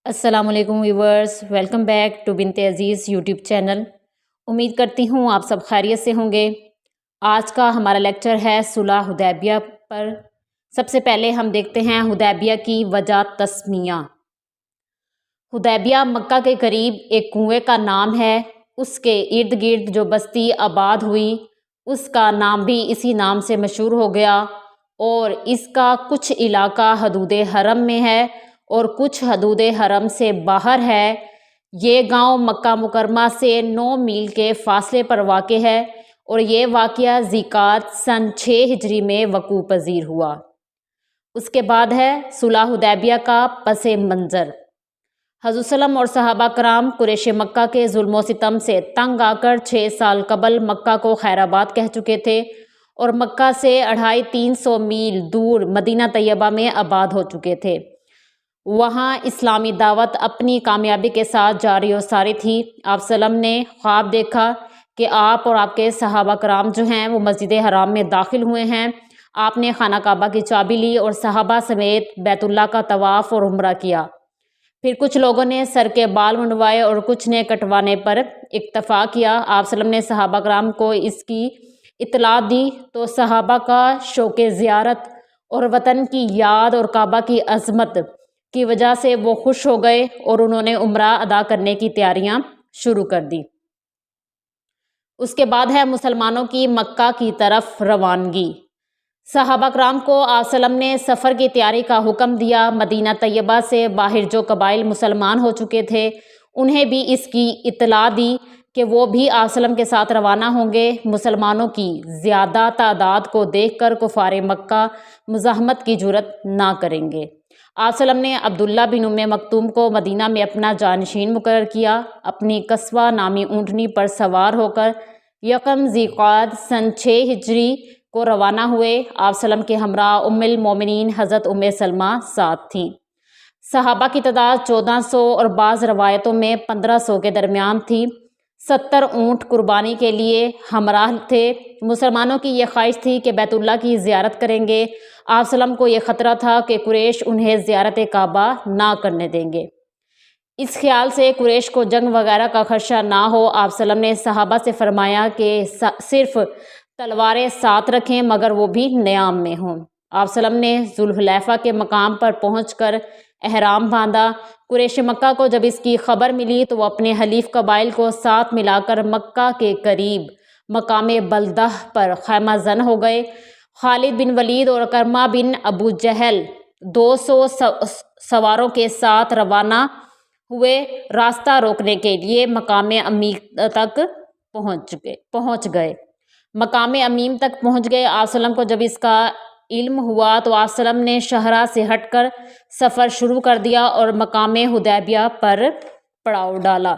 السلام علیکم viewers, welcome back to بنت عزیز یوٹیوب چینل۔ امید کرتی ہوں آپ سب خیریت سے ہوں گے۔ آج کا ہمارا لیکچر ہے صلح حدیبیہ پر۔ سب سے پہلے ہم دیکھتے ہیں حدیبیہ کی وجہ تسمیہ۔ حدیبیہ مکہ کے قریب ایک کنویں کا نام ہے۔ اس کے ارد گرد جو بستی آباد ہوئی اس کا نام بھی اسی نام سے مشہور ہو گیا، اور اس کا کچھ علاقہ حدود حرم میں ہے اور کچھ حدود حرم سے باہر ہے۔ یہ گاؤں مکہ مکرمہ سے 9 میل کے فاصلے پر واقع ہے، اور یہ واقعہ ذی القعدہ سن 6 ہجری میں وقوع پذیر ہوا۔ اس کے بعد ہے صلح حدیبیہ کا پس منظر۔ حضرت صلی اللہ علیہ وسلم اور صحابہ کرام قریش مکہ کے ظلم و ستم سے تنگ آ کر 6 سال قبل مکہ کو خیر آباد کہہ چکے تھے، اور مکہ سے 250-300 میل دور مدینہ طیبہ میں آباد ہو چکے تھے۔ وہاں اسلامی دعوت اپنی کامیابی کے ساتھ جاری و ساری تھی۔ آپ صلی اللہ علیہ وسلم نے خواب دیکھا کہ آپ اور آپ کے صحابہ کرام جو ہیں وہ مسجد حرام میں داخل ہوئے ہیں۔ آپ نے خانہ کعبہ کی چابی لی اور صحابہ سمیت بیت اللہ کا طواف اور عمرہ کیا۔ پھر کچھ لوگوں نے سر کے بال منڈوائے اور کچھ نے کٹوانے پر اکتفا کیا۔ آپ صلی اللہ علیہ وسلم نے صحابہ کرام کو اس کی اطلاع دی تو صحابہ کا شوق زیارت اور وطن کی یاد اور کعبہ کی عظمت کی وجہ سے وہ خوش ہو گئے، اور انہوں نے عمرہ ادا کرنے کی تیاریاں شروع کر دی۔ اس کے بعد ہے مسلمانوں کی مکہ کی طرف روانگی۔ صحابہ کرام کو آپ صلی اللہ علیہ وسلم نے سفر کی تیاری کا حکم دیا۔ مدینہ طیبہ سے باہر جو قبائل مسلمان ہو چکے تھے انہیں بھی اس کی اطلاع دی کہ وہ بھی آپ صلی اللہ علیہ وسلم کے ساتھ روانہ ہوں گے۔ مسلمانوں کی زیادہ تعداد کو دیکھ کر کفار مکہ مزاحمت کی جرات نہ کریں گے۔ آپ صلی اللہ علیہ وسلم نے عبداللہ بن ام مکتوم کو مدینہ میں اپنا جانشین مقرر کیا۔ اپنی قصوہ نامی اونٹنی پر سوار ہو کر یکم ذی القعدہ سن 6 ہجری کو روانہ ہوئے۔ آپ صلی اللہ علیہ وسلم کے ہمراہ ام المومنین حضرت ام سلمہ ساتھ تھیں۔ صحابہ کی تعداد 1400 اور بعض روایتوں میں 1500 کے درمیان تھی۔ 70 اونٹ قربانی کے لیے ہمراہ تھے۔ مسلمانوں کی یہ خواہش تھی کہ بیت اللہ کی زیارت کریں گے۔ آپ صلی اللہ علیہ وسلم کو یہ خطرہ تھا کہ قریش انہیں زیارت کعبہ نہ کرنے دیں گے۔ اس خیال سے قریش کو جنگ وغیرہ کا خدشہ نہ ہو، آپ صلی اللہ علیہ وسلم نے صحابہ سے فرمایا کہ صرف تلواریں ساتھ رکھیں مگر وہ بھی نیام میں ہوں۔ آپ صلی اللہ علیہ وسلم نے ذوالحلیفہ کے مقام پر پہنچ کر احرام باندھا۔ قریش مکہ کو جب اس کی خبر ملی تو وہ اپنے حلیف قبائل کو ساتھ ملا کر مکہ کے قریب مقام بلدہ پر خیمہ زن ہو گئے۔ خالد بن ولید اور کرمہ بن ابو جہل 200 سواروں کے ساتھ روانہ ہوئے راستہ روکنے کے لیے مقام امیم تک پہنچ گئے۔ مقام امیم تک پہنچ گئے۔ آپ صلی اللہ علیہ وسلم کو جب اس کا علم ہوا تو آپ صلی اللہ علیہ وسلم نے شہرہ سے ہٹ کر سفر شروع کر دیا اور مقام حدیبیہ پر پڑاؤ ڈالا۔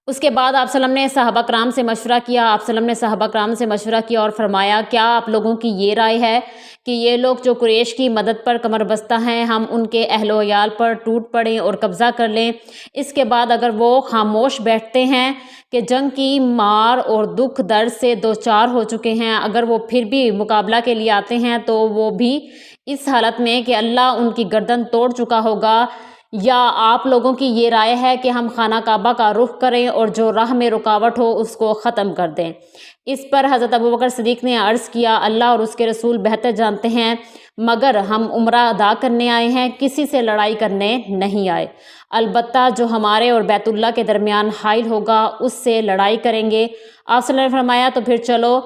اس کے بعد آپ صلی اللہ علیہ وسلم نے صحابہ کرام سے مشورہ کیا۔ آپ صلی اللہ علیہ وسلم نے صحابہ کرام سے مشورہ کیا اور فرمایا، کیا آپ لوگوں کی یہ رائے ہے کہ یہ لوگ جو قریش کی مدد پر کمر بستہ ہیں ہم ان کے اہل و عیال پر ٹوٹ پڑیں اور قبضہ کر لیں؟ اس کے بعد اگر وہ خاموش بیٹھتے ہیں کہ جنگ کی مار اور دکھ درد سے دوچار ہو چکے ہیں، اگر وہ پھر بھی مقابلہ کے لیے آتے ہیں تو وہ بھی اس حالت میں کہ اللہ ان کی گردن توڑ چکا ہوگا، یا آپ لوگوں کی یہ رائے ہے کہ ہم خانہ کعبہ کا رخ کریں اور جو راہ میں رکاوٹ ہو اس کو ختم کر دیں؟ اس پر حضرت ابوبکر صدیق نے عرض کیا، اللہ اور اس کے رسول بہتر جانتے ہیں، مگر ہم عمرہ ادا کرنے آئے ہیں، کسی سے لڑائی کرنے نہیں آئے۔ البتہ جو ہمارے اور بیت اللہ کے درمیان حائل ہوگا اس سے لڑائی کریں گے۔ آپ صلی اللہ علیہ وسلم نے فرمایا تو پھر چلو۔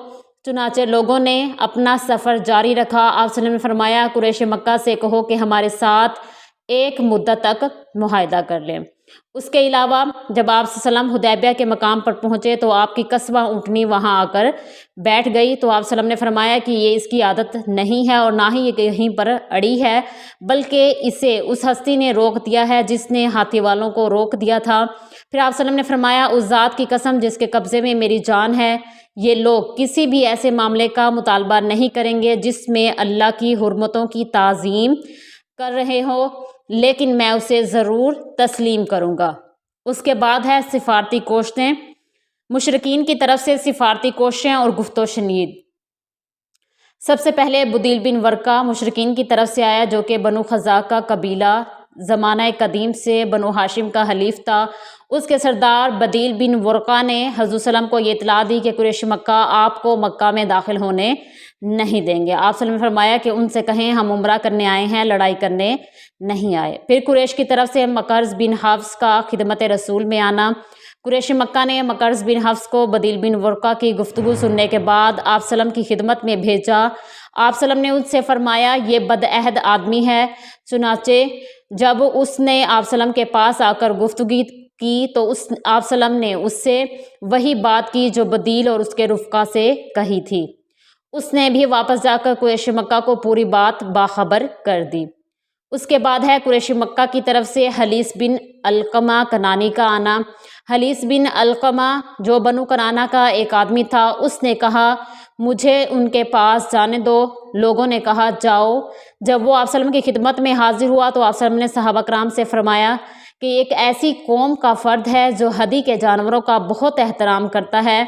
چنانچہ لوگوں نے اپنا سفر جاری رکھا۔ آپ صلی اللہ علیہ وسلم نے فرمایا، قریش مکہ سے کہو کہ ہمارے ساتھ ایک مدت تک معاہدہ کر لیں۔ اس کے علاوہ جب آپ صلی اللہ علیہ وسلم حدیبیہ کے مقام پر پہنچے تو آپ کی قصوہ اونٹنی وہاں آ کر بیٹھ گئی، تو آپ صلی اللہ علیہ وسلم نے فرمایا کہ یہ اس کی عادت نہیں ہے اور نہ ہی یہ کہیں پر اڑی ہے، بلکہ اسے اس ہستی نے روک دیا ہے جس نے ہاتھی والوں کو روک دیا تھا۔ پھر آپ صلی اللہ علیہ وسلم نے فرمایا، اس ذات کی قسم جس کے قبضے میں میری جان ہے، یہ لوگ کسی بھی ایسے معاملے کا مطالبہ نہیں کریں گے جس میں اللہ کی حرمتوں کی تعظیم کر رہے ہو، لیکن میں اسے ضرور تسلیم کروں گا۔ اس کے بعد ہے سفارتی کوششیں۔ مشرکین کی طرف سے سفارتی کوششیں اور گفت و شنید۔ سب سے پہلے بدیل بن ورقہ مشرکین کی طرف سے آیا، جو کہ بنو خزاعہ کا قبیلہ زمانہ قدیم سے بنو ہاشم کا حلیف تھا، اس کے سردار بدیل بن ورقہ نے حضور صلی اللہ علیہ وسلم کو یہ اطلاع دی کہ قریش مکہ آپ کو مکہ میں داخل ہونے نہیں دیں گے۔ آپ صلی اللہ علیہ وسلم نے فرمایا کہ ان سے کہیں ہم عمرہ کرنے آئے ہیں، لڑائی کرنے نہیں آئے۔ پھر قریش کی طرف سے مکرز بن حفص کا خدمت رسول میں آنا۔ قریش مکہ نے مکرز بن حفص کو بدیل بن ورقہ کی گفتگو سننے کے بعد آپ صلی اللہ علیہ وسلم کی خدمت میں بھیجا۔ آپ صلی اللہ علیہ وسلم نے ان سے فرمایا یہ بدعہد آدمی ہے۔ چنانچہ جب اس نے آپ صلی اللہ علیہ وسلم کے پاس آ کر گفتگو کی تو آپ صلی اللہ علیہ وسلم نے اس سے وہی بات کی جو بدیل اور اس کے رفقا سے کہی تھی۔ اس نے بھی واپس جا کر قریش مکہ کو پوری بات باخبر کر دی۔ اس کے بعد ہے قریش مکہ کی طرف سے حلیس بن علقمہ کنانی کا آنا۔ حلیس بن علقمہ جو بنو کنانہ کا ایک آدمی تھا، اس نے کہا مجھے ان کے پاس جانے دو۔ لوگوں نے کہا جاؤ۔ جب وہ آپ صلی اللہ علیہ وسلم کی خدمت میں حاضر ہوا تو آپ صلی اللہ علیہ وسلم نے صحابہ کرام سے فرمایا کہ ایک ایسی قوم کا فرد ہے جو ہدی کے جانوروں کا بہت احترام کرتا ہے،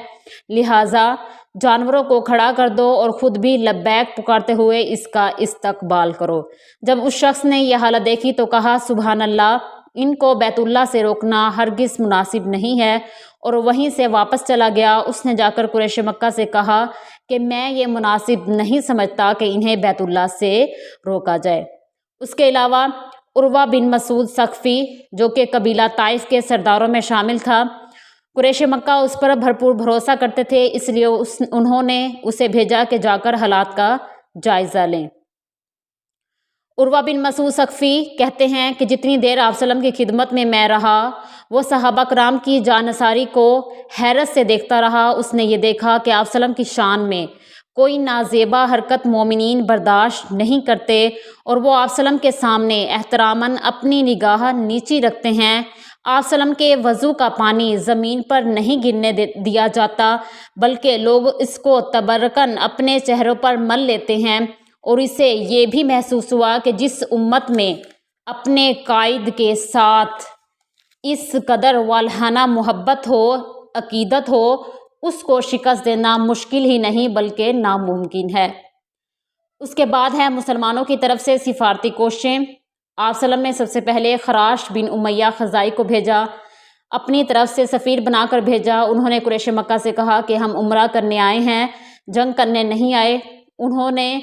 لہٰذا جانوروں کو کھڑا کر دو اور خود بھی لبیک پکارتے ہوئے اس کا استقبال کرو۔ جب اس شخص نے یہ حالت دیکھی تو کہا سبحان اللہ، ان کو بیت اللہ سے روکنا ہرگز مناسب نہیں ہے، اور وہیں سے واپس چلا گیا۔ اس نے جا کر قریش مکہ سے کہا کہ میں یہ مناسب نہیں سمجھتا کہ انہیں بیت اللہ سے روکا جائے۔ اس کے علاوہ عروہ بن مسعود ثقفی جو کہ قبیلہ طائف کے سرداروں میں شامل تھا، قریش مکہ اس پر بھرپور بھروسہ کرتے تھے، اس لیے انہوں نے اسے بھیجا کہ جا کر حالات کا جائزہ لیں۔ عروہ بن مسعود ثقفی کہتے ہیں کہ جتنی دیر آپ صلی اللہ علیہ وسلم کی خدمت میں رہا وہ صحابہ کرام کی جانثاری کو حیرت سے دیکھتا رہا۔ اس نے یہ دیکھا کہ آپ صلی اللہ علیہ وسلم کی شان میں کوئی نازیبا حرکت مومنین برداشت نہیں کرتے، اور وہ آپ صلی اللہ علیہ وسلم کے سامنے احتراماً اپنی نگاہ نیچی رکھتے ہیں۔ آپ صلی اللہ علیہ وسلم کے وضو کا پانی زمین پر نہیں گرنے دیا جاتا، بلکہ لوگ اس کو تبرکاً اپنے چہروں پر مل لیتے ہیں، اور اسے یہ بھی محسوس ہوا کہ جس امت میں اپنے قائد کے ساتھ اس قدر والہانہ محبت ہو، عقیدت ہو، اس کو شکست دینا مشکل ہی نہیں بلکہ ناممکن ہے۔ اس کے بعد ہے مسلمانوں کی طرف سے سفارتی کوششیں۔ آپ صلی اللہ علیہ وسلم نے سب سے پہلے خراش بن امیہ خزاعی کو بھیجا، اپنی طرف سے سفیر بنا کر بھیجا۔ انہوں نے قریش مکہ سے کہا کہ ہم عمرہ کرنے آئے ہیں، جنگ کرنے نہیں آئے۔ انہوں نے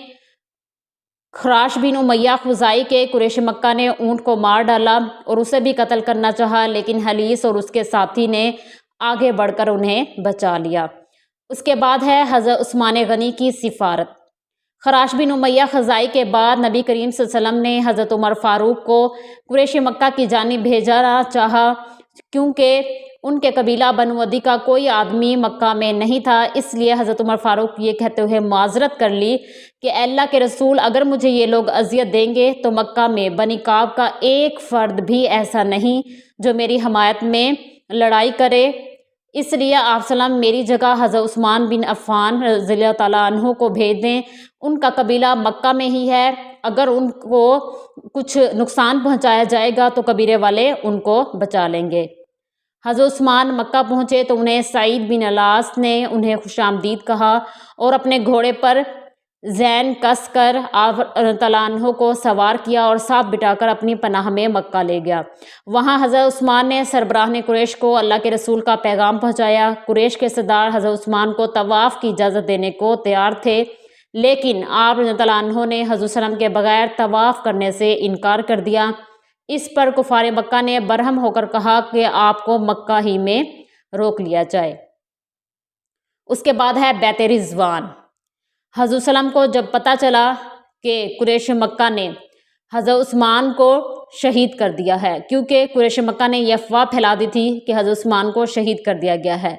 خراش بن امیہ خزاعی کے قریش مکہ نے اونٹ کو مار ڈالا اور اسے بھی قتل کرنا چاہا، لیکن حلیس اور اس کے ساتھی نے آگے بڑھ کر انہیں بچا لیا۔ اس کے بعد ہے حضرت عثمان غنی کی سفارت۔ خراش بن امیہ خزاعی کے بعد نبی کریم صلی اللہ علیہ وسلم نے حضرت عمر فاروق کو قریش مکہ کی جانب بھیجنا چاہا، کیونکہ ان کے قبیلہ بنو عدی کا کوئی آدمی مکہ میں نہیں تھا۔ اس لیے حضرت عمر فاروق یہ کہتے ہوئے معذرت کر لی کہ اے اللہ کے رسول، اگر مجھے یہ لوگ اذیت دیں گے تو مکہ میں بنی کعب کا ایک فرد بھی ایسا نہیں جو میری حمایت میں لڑائی کرے، اس لیے آپ صلی اللہ علیہ وسلم میری جگہ حضرت عثمان بن عفان رضی اللہ تعالیٰ عنہ کو بھیج دیں۔ ان کا قبیلہ مکہ میں ہی ہے، اگر ان کو کچھ نقصان پہنچایا جائے گا تو قبیلے والے ان کو بچا لیں گے۔ حضرت عثمان مکہ پہنچے تو انہیں سعید بن الاس نے انہیں خوش آمدید کہا اور اپنے گھوڑے پر زین کس کر آپ تعالیٰ عنہ کو سوار کیا اور ساتھ بٹھا کر اپنی پناہ میں مکہ لے گیا۔ وہاں حضرت عثمان نے سربراہ قریش کو اللہ کے رسول کا پیغام پہنچایا۔ قریش کے سردار حضرت عثمان کو طواف کی اجازت دینے کو تیار تھے، لیکن آپ تعالیٰ عنہ نے حضور صلی اللہ علیہ وسلم کے بغیر طواف کرنے سے انکار کر دیا۔ اس پر کفار مکہ نے برہم ہو کر کہا کہ آپ کو مکہ ہی میں روک لیا جائے۔ اس کے بعد ہے بیعت رضوان۔ حضور صلی اللہ علیہ وسلم کو جب پتہ چلا کہ قریش مکہ نے حضرت عثمان کو شہید کر دیا ہے، کیونکہ قریش مکہ نے یہ افواہ پھیلا دی تھی کہ حضرت عثمان کو شہید کر دیا گیا ہے،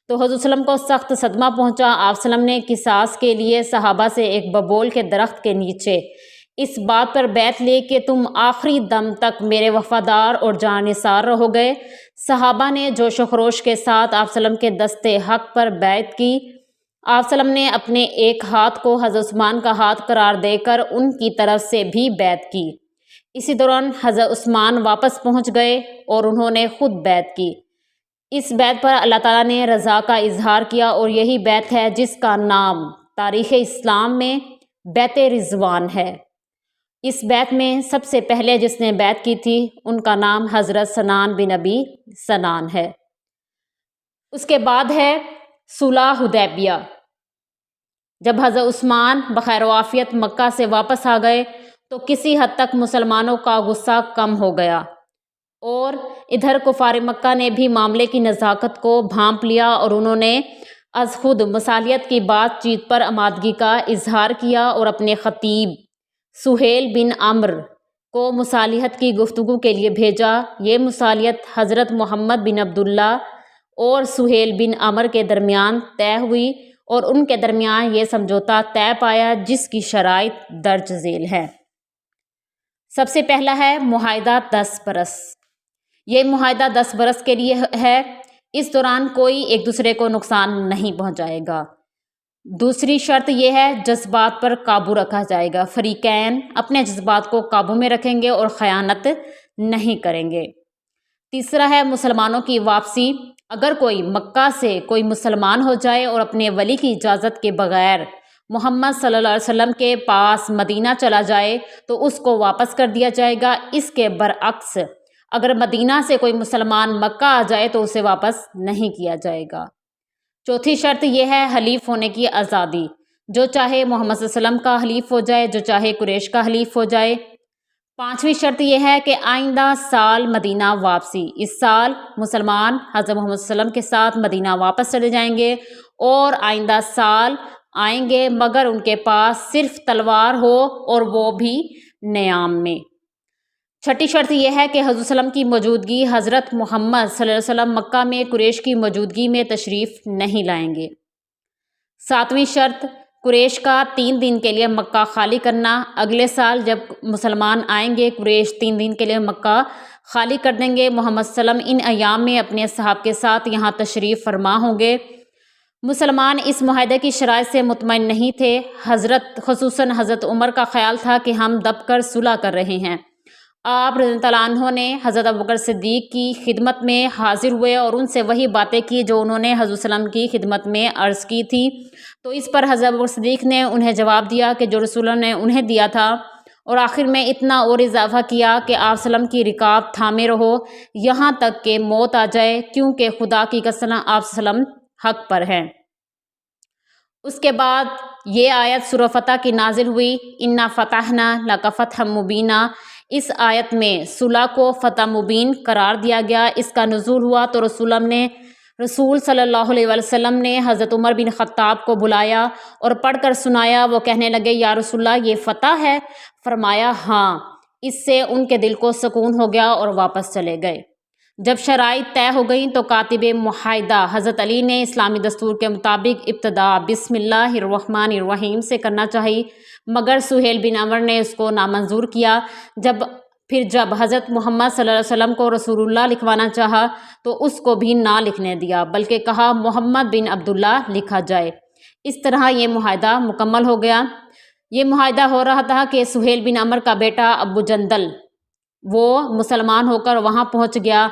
تو حضور صلی اللہ علیہ وسلم کو سخت صدمہ پہنچا۔ آپ صلی اللہ علیہ وسلم نے قصاص کے لیے صحابہ سے ایک ببول کے درخت کے نیچے اس بات پر بیعت لی کہ تم آخری دم تک میرے وفادار اور جانثار رہو گے۔ صحابہ نے جوش و خروش کے ساتھ آپ صلی اللہ علیہ وسلم کے دست حق پر بیعت کی۔ آپ صلی اللہ علیہ وسلم نے اپنے ایک ہاتھ کو حضرت عثمان کا ہاتھ قرار دے کر ان کی طرف سے بھی بیعت کی۔ اسی دوران حضرت عثمان واپس پہنچ گئے اور انہوں نے خود بیعت کی۔ اس بیعت پر اللہ تعالیٰ نے رضا کا اظہار کیا اور یہی بیعت ہے جس کا نام تاریخ اسلام میں بیعت رضوان ہے۔ اس بیعت میں سب سے پہلے جس نے بیعت کی تھی ان کا نام حضرت سنان بن ابی سنان ہے۔ اس کے بعد ہے صلح حدیبیہ۔ جب حضرت عثمان بخیر و عافیت مکہ سے واپس آ گئے تو کسی حد تک مسلمانوں کا غصہ کم ہو گیا، اور ادھر کفار مکہ نے بھی معاملے کی نزاکت کو بھانپ لیا اور انہوں نے از خود مصالحت کی بات چیت پر آمادگی کا اظہار کیا اور اپنے خطیب سہیل بن عمرو کو مصالحت کی گفتگو کے لیے بھیجا۔ یہ مصالحت حضرت محمد بن عبداللہ اور سہیل بن عمرو کے درمیان طے ہوئی اور ان کے درمیان یہ سمجھوتا طے پایا جس کی شرائط درج ذیل ہے۔ سب سے پہلا ہے معاہدہ 10 برس۔ یہ معاہدہ 10 برس کے لیے ہے، اس دوران کوئی ایک دوسرے کو نقصان نہیں پہنچائے گا۔ دوسری شرط یہ ہے جذبات پر قابو رکھا جائے گا، فریقین اپنے جذبات کو قابو میں رکھیں گے اور خیانت نہیں کریں گے۔ تیسرا ہے مسلمانوں کی واپسی۔ اگر کوئی مکہ سے کوئی مسلمان ہو جائے اور اپنے ولی کی اجازت کے بغیر محمد صلی اللہ علیہ وسلم کے پاس مدینہ چلا جائے تو اس کو واپس کر دیا جائے گا۔ اس کے برعکس اگر مدینہ سے کوئی مسلمان مکہ آ جائے تو اسے واپس نہیں کیا جائے گا۔ چوتھی شرط یہ ہے حلیف ہونے کی آزادی، جو چاہے محمد صلی اللہ علیہ وسلم کا حلیف ہو جائے، جو چاہے قریش کا حلیف ہو جائے۔ پانچویں شرط یہ ہے کہ آئندہ سال مدینہ واپسی۔ اس سال مسلمان حضرت محمد صلی اللہ علیہ وسلم کے ساتھ مدینہ واپس چلے جائیں گے اور آئندہ سال آئیں گے مگر ان کے پاس صرف تلوار ہو اور وہ بھی نیام میں۔ چھٹی شرط یہ ہے کہ حضرت صلی اللہ علیہ وسلم کی موجودگی، حضرت محمد صلی اللہ علیہ وسلم مکہ میں قریش کی موجودگی میں تشریف نہیں لائیں گے۔ ساتویں شرط قریش کا 3 دن کے لیے مکہ خالی کرنا۔ اگلے سال جب مسلمان آئیں گے قریش 3 دن کے لیے مکہ خالی کر دیں گے۔ محمد صلی اللہ علیہ وسلم ان ایام میں اپنے اصحاب کے ساتھ یہاں تشریف فرما ہوں گے۔ مسلمان اس معاہدے کی شرائط سے مطمئن نہیں تھے، خصوصاً حضرت عمر کا خیال تھا کہ ہم دب کر صلح کر رہے ہیں۔ آپ رضی اللہ عنہ نے حضرت ابوبکر صدیق کی خدمت میں حاضر ہوئے اور ان سے وہی باتیں کی جو انہوں نے حضرت صلی اللہ علیہ وسلم کی خدمت میں عرض کی تھی، تو اس پر حضرت ابوبکر صدیق نے انہیں جواب دیا کہ جو رسول اللہ نے انہیں دیا تھا، اور آخر میں اتنا اور اضافہ کیا کہ آپ صلی اللہ علیہ وسلم کی رکاب تھامے رہو یہاں تک کہ موت آ جائے، کیونکہ خدا کی قسم آپ صلی اللہ علیہ وسلم حق پر ہیں۔ اس کے بعد یہ آیت سورہ فتح کی نازل ہوئی، انا فتحنا لک فتحا مبینا۔ اس آیت میں صلح کو فتح مبین قرار دیا گیا۔ اس کا نزول ہوا تو رسول صلی اللہ علیہ وسلم نے حضرت عمر بن خطاب کو بلایا اور پڑھ کر سنایا۔ وہ کہنے لگے یا رسول اللہ یہ فتح ہے؟ فرمایا ہاں۔ اس سے ان کے دل کو سکون ہو گیا اور واپس چلے گئے۔ جب شرائط طے ہو گئیں تو کاتب معاہدہ حضرت علی نے اسلامی دستور کے مطابق ابتدا بسم اللہ الرحمن الرحیم سے کرنا چاہی، مگر سہیل بن عمرو نے اس کو نامنظور کیا۔ جب حضرت محمد صلی اللہ علیہ وسلم کو رسول اللہ لکھوانا چاہا تو اس کو بھی نہ لکھنے دیا، بلکہ کہا محمد بن عبداللہ لکھا جائے۔ اس طرح یہ معاہدہ مکمل ہو گیا۔ یہ معاہدہ ہو رہا تھا کہ سہیل بن عمرو کا بیٹا ابو جندل وہ مسلمان ہو کر وہاں پہنچ گیا،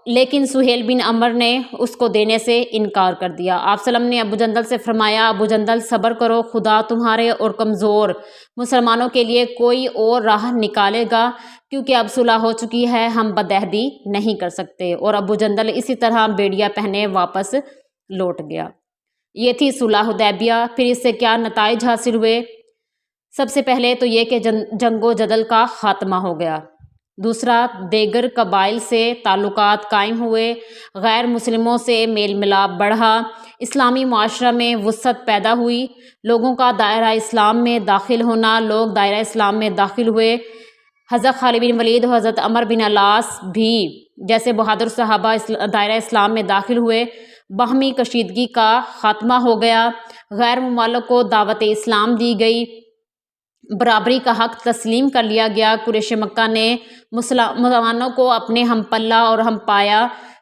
لیکن سہیل بن عمرو نے اس کو دینے سے انکار کر دیا۔ آپ صلی اللہ علیہ وسلم نے ابو جندل سے فرمایا ابو جندل صبر کرو، خدا تمہارے اور کمزور مسلمانوں کے لیے کوئی اور راہ نکالے گا، کیونکہ اب صلح ہو چکی ہے، ہم بدعہدی نہیں کر سکتے۔ اور ابو جندل اسی طرح بیڑیا پہنے واپس لوٹ گیا۔ یہ تھی صلح حدیبیہ۔ پھر اس سے کیا نتائج حاصل ہوئے؟ سب سے پہلے تو یہ کہ جنگ و جدل کا خاتمہ ہو گیا۔ دوسرا، دیگر قبائل سے تعلقات قائم ہوئے، غیر مسلموں سے میل ملاپ بڑھا، اسلامی معاشرہ میں وسعت پیدا ہوئی، لوگوں کا دائرہ اسلام میں داخل ہونا، لوگ دائرہ اسلام میں داخل ہوئے۔ حضرت خالد بن ولید اور حضرت عمرو بن العاص بھی جیسے بہادر صحابہ دائرہ اسلام میں داخل ہوئے، باہمی کشیدگی کا خاتمہ ہو گیا، غیر ممالک کو دعوت اسلام دی گئی، برابری کا حق تسلیم کر لیا گیا۔ قریش مکہ نے مسلمانوں کو اپنے ہم پلہ اور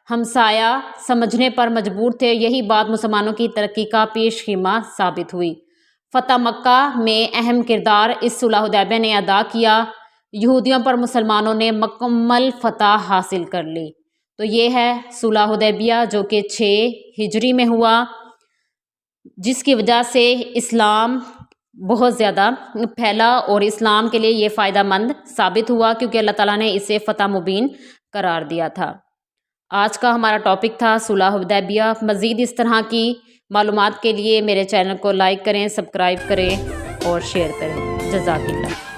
ہمسایہ سمجھنے پر مجبور تھے۔ یہی بات مسلمانوں کی ترقی کا پیش خیمہ ثابت ہوئی۔ فتح مکہ میں اہم کردار اس صلح حدیبیہ نے ادا کیا۔ یہودیوں پر مسلمانوں نے مکمل فتح حاصل کر لی۔ تو یہ ہے صلح حدیبیہ جو کہ 6 ہجری میں ہوا، جس کی وجہ سے اسلام بہت زیادہ پھیلا اور اسلام کے لیے یہ فائدہ مند ثابت ہوا، کیونکہ اللہ تعالیٰ نے اسے فتح مبین قرار دیا تھا۔ آج کا ہمارا ٹاپک تھا صلح حدیبیہ۔ مزید اس طرح کی معلومات کے لیے میرے چینل کو لائک کریں، سبسکرائب کریں اور شیئر کریں۔ جزاک اللہ۔